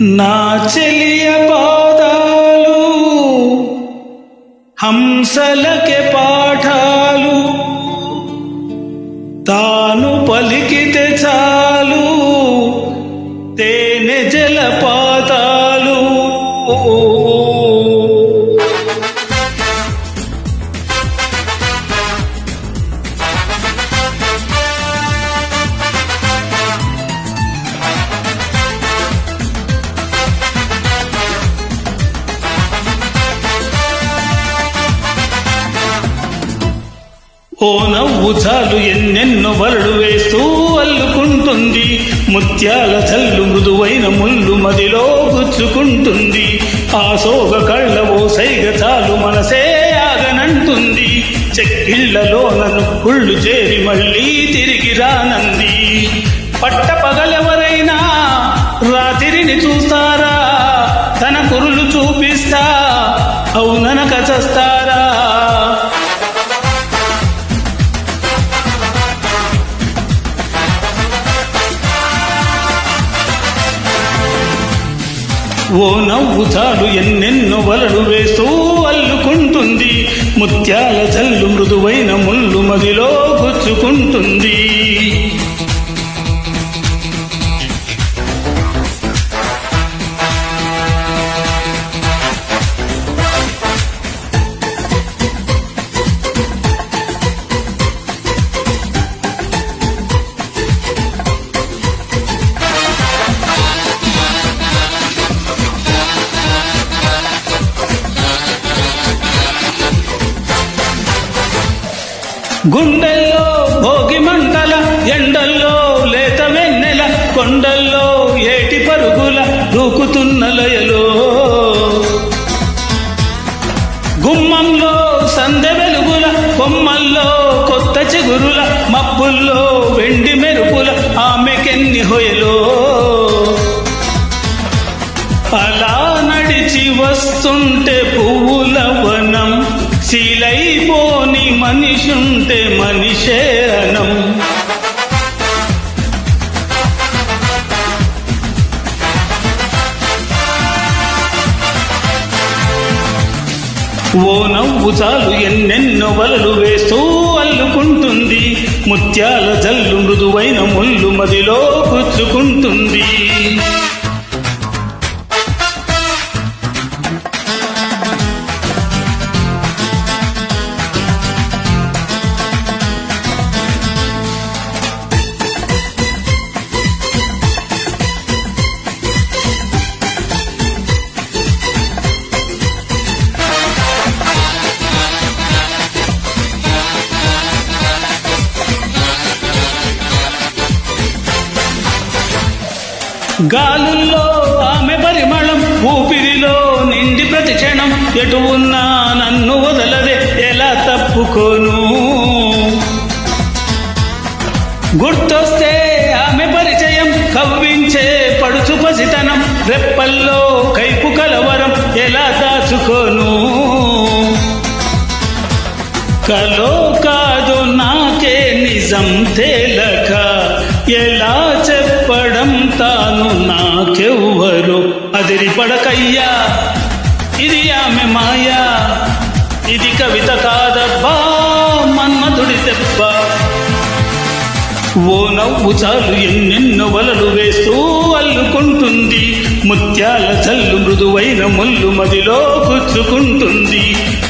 నా చెలియ పాదాలు హంసలకే పాఠాలు, తాను పలికితే చాలు తేనె జలపాతాలు. ఓ నవ్వు చాలు ఎన్నెన్నో వరలు వేస్తూ అల్లుకుంటుంది, ముత్యాల చల్లు మృదువైన ముళ్ళు మదిలో గుచ్చుకుంటుంది. ఆ సోగ కళ్ళ ఓ సైగ చాలు మనసే ఆగనంటుంది, చెక్కిళ్లలో నన్ను కుళ్ళు చేరి మళ్ళీ తిరిగి రానంది. పట్ట పగలెవరైనా రాత్రిని చూస్తారా, తన కురులు చూపిస్తా అవుననక చస్తారా. ఓ నవ్వు చాలు ఎన్నెన్నో వలలు వేస్తూ అల్లుకుంటుంది, ముత్యాల జల్లు మృదువైన ముళ్ళు మదిలో గుచ్చుకుంటుంది. గుండెల్లో భోగి మంటల, ఎండల్లో లేత వెన్నెల, కొండల్లో ఏటి పరుగుల దూకుతున్న లయలో, గుమ్మంలో సందె వెలుగుల, కొమ్మల్లో కొత్త చిగురుల, మబ్బుల్లో వెండి మెరుపుల ఆమెకెన్ని హొయలో. అలా నడిచి వస్తుంటే పువ్వుల వనం, శీలైపోని మనిషుంటే మనిషే అనం. ఓ నవ్వు చాలు ఎన్నెన్నో వలలు వేస్తూ అల్లుకుంటుంది, ముత్యాల జల్లు మృదువైన ముళ్ళు మదిలో గుచ్చుకుంటుంది. గాలుల్లో ఆమె పరిమళం, ఊపిరిలో నిండి ప్రతి క్షణం, ఎటు ఉన్నా నన్ను వదలదే ఎలా తప్పుకోను. గుర్తొస్తే ఆమె పరిచయం, కవ్వించే పడుచు పసితనం, రెప్పల్లో కైపు కలవరం ఎలా దాచుకోను. కలో కాదు నాకే నిజం తేలక ఎలా చెప్పడం, తాను నాకెవ్వరు అదిరి పడకయ్యా. ఇది ఆమె మాయా, ఇది కవిత కాదబ్బా మన్మధుడి దెబ్బ. ఓ నవ్వు చాలు ఎన్నెన్నో వలలు వేస్తూ అల్లుకుంటుంది, ముత్యాల చల్లు మృదువైన ముళ్ళు మదిలో గుచ్చుకుంటుంది.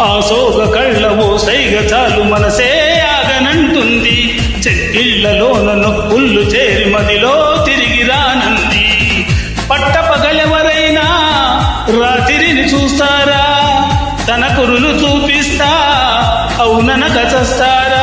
ఆ సోగ కళ్ళ ఓ సైగ చాలు మనసే ఆగనంటుంది, చెక్కిళ్లలోన నొప్పుళ్ళు చేరి మదిలో తిరిగి రానంది. పట్ట పగలెవరైనా రాత్రిని చూస్తారా, తన కురులు చూపిస్తా అవుననక చస్తారా.